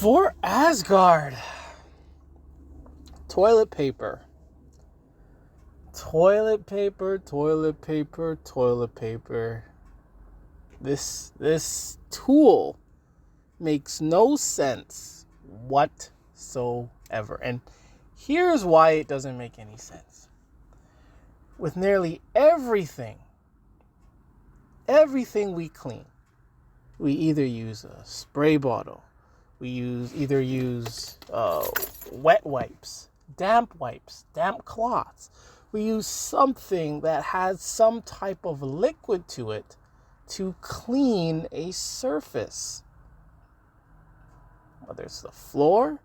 For Asgard, toilet paper. Toilet paper, toilet paper, toilet paper. This tool makes no sense whatsoever. And here's why it doesn't make any sense. With nearly everything we clean, we either use a spray bottle, we either use wet wipes, damp cloths. We use something that has some type of liquid to it to clean a surface. Whether it's the floor,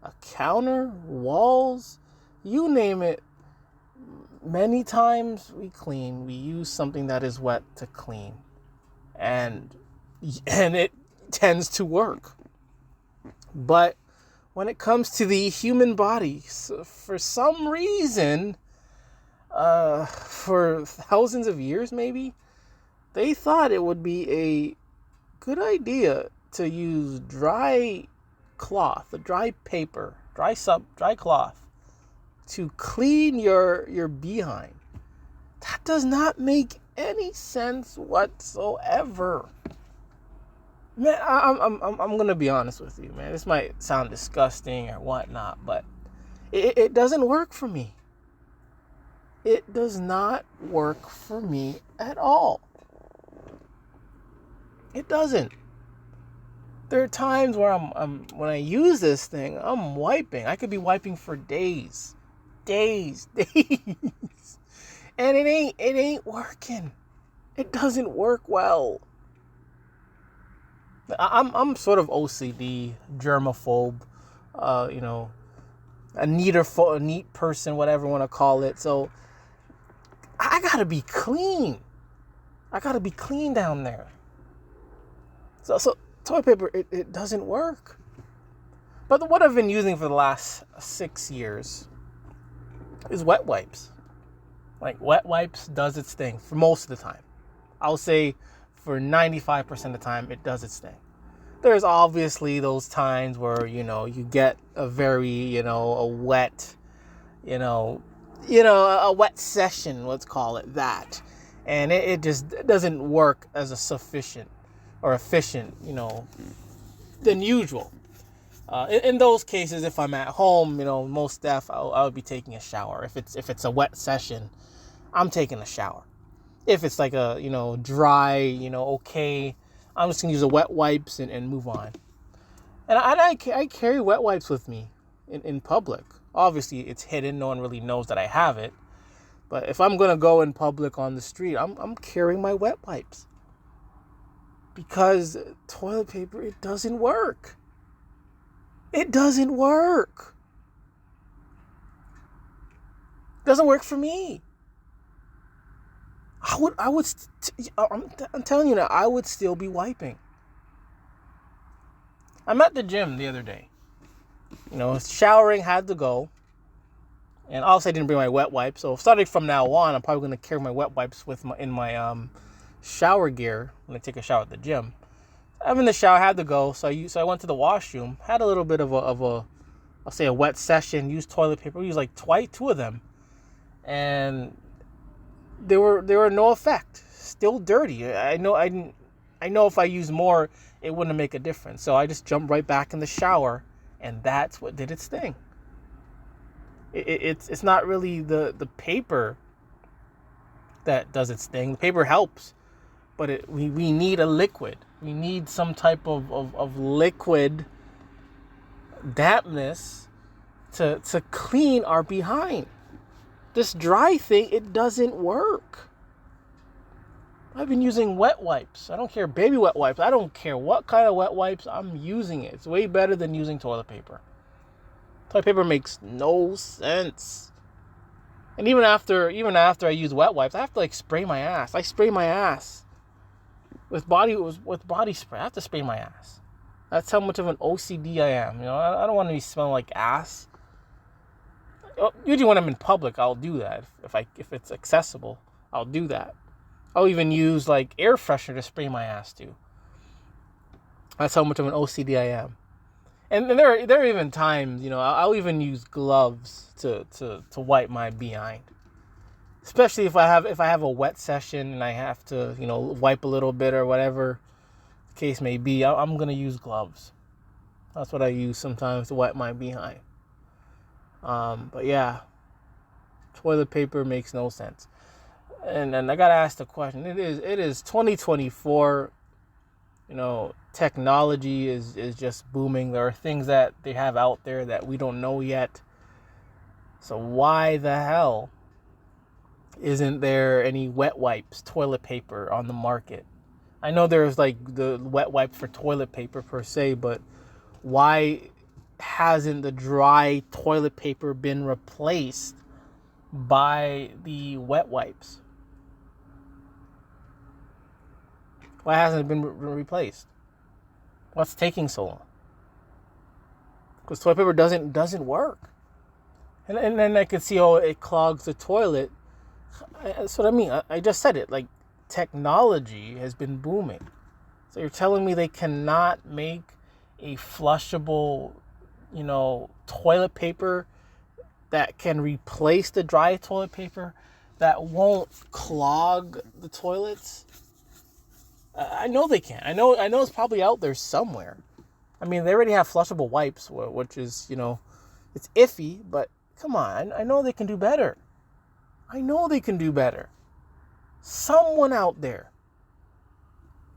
a counter, walls, you name it. Many times we use something that is wet to clean. And it tends to work. But when it comes to the human body, for some reason, for thousands of years maybe, they thought it would be a good idea to use dry cloth, dry paper, dry cloth to clean your behind. That does not make any sense whatsoever. Man, I'm gonna be honest with you, man. This might sound disgusting or whatnot, but it doesn't work for me. It does not work for me at all. It doesn't. There are times where when I use this thing, I'm wiping. I could be wiping for days, and it ain't working. It doesn't work well. I'm sort of OCD, germaphobe, a neat person, whatever you want to call it. So I gotta be clean. I gotta be clean down there. So toilet paper, it doesn't work. But what I've been using for the last 6 years is wet wipes. Like, wet wipes does its thing for most of the time. I'll say for 95% of the time, it does its thing. There's obviously those times where, you get a very, a wet, a wet session, let's call it that. And it just doesn't work as a sufficient or efficient, than usual. In those cases, if I'm at home, most def, I would be taking a shower. If it's a wet session, I'm taking a shower. If it's like a, dry, okay, I'm just gonna use the wet wipes and move on. And I carry wet wipes with me in public. Obviously, it's hidden. No one really knows that I have it. But if I'm gonna go in public on the street, I'm carrying my wet wipes. Because toilet paper, it doesn't work. It doesn't work. It doesn't work for me. I'm telling you now, I would still be wiping. I'm at the gym the other day. Showering, had to go. And obviously I didn't bring my wet wipes. So starting from now on, I'm probably going to carry my wet wipes in my shower gear when I take a shower at the gym. I'm in the shower, had to go. So I went to the washroom, had a little bit of a I'll say a wet session, used toilet paper. We used like two of them. And they were no effect. Still dirty. I know if I use more, it wouldn't make a difference. So I just jumped right back in the shower, and that's what did its thing. It's not really the paper that does its thing. The paper helps, but we need a liquid. We need some type of liquid dampness to clean our behind. This dry thing, it doesn't work. I've been using wet wipes. I don't care, baby wet wipes. I don't care what kind of wet wipes, I'm using it. It's way better than using toilet paper. Toilet paper makes no sense. And even after I use wet wipes, I have to spray my ass. I spray my ass with body spray. I have to spray my ass. That's how much of an OCD I am. I don't want to be smelling like ass. Usually when I'm in public, I'll do that. If it's accessible, I'll do that. I'll even use air freshener to spray my ass too. That's how much of an OCD I am. And there are even times, I'll even use gloves to wipe my behind. Especially if I have a wet session and I have to, wipe a little bit or whatever the case may be, I'm gonna use gloves. That's what I use sometimes to wipe my behind. But yeah, toilet paper makes no sense. And I gotta ask the question. It is 2024. Technology is just booming. There are things that they have out there that we don't know yet. So why the hell isn't there any wet wipes, toilet paper on the market? I know there's like the wet wipe for toilet paper per se, but why hasn't the dry toilet paper been replaced by the wet wipes? Why hasn't it been replaced? What's taking so long? Because toilet paper doesn't work. And then I could see, it clogs the toilet. That's what I mean. I just said it. Like, technology has been booming. So you're telling me they cannot make a flushable, toilet paper that can replace the dry toilet paper that won't clog the toilets? I know they can. I know it's probably out there somewhere. I mean, they already have flushable wipes, which is, it's iffy, but come on. I know they can do better. Someone out there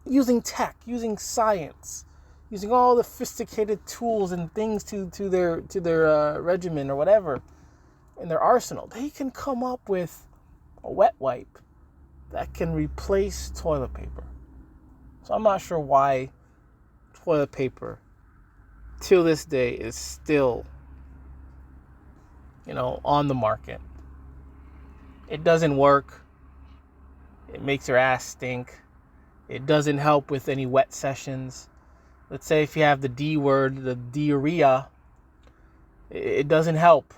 using tech, using science, using all the sophisticated tools and things to their regimen or whatever in their arsenal, they can come up with a wet wipe that can replace toilet paper. So I'm not sure why toilet paper till this day is still, on the market. It doesn't work. It makes your ass stink. It doesn't help with any wet sessions. Let's say if you have the D word, the diarrhea, it doesn't help.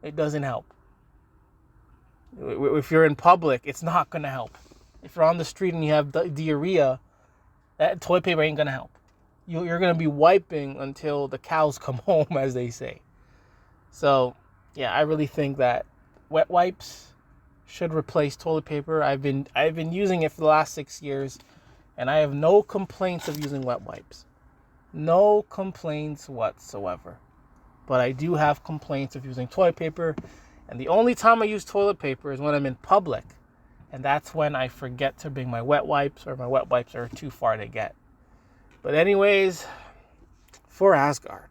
It doesn't help. If you're in public, it's not going to help. If you're on the street and you have diarrhea, that toilet paper ain't going to help. You're going to be wiping until the cows come home, as they say. So, yeah, I really think that wet wipes should replace toilet paper. I've been using it for the last 6 years, and I have no complaints of using wet wipes. No complaints whatsoever. But I do have complaints of using toilet paper, and the only time I use toilet paper is when I'm in public, and that's when I forget to bring my wet wipes, or my wet wipes are too far to get. But anyways, for Asgard,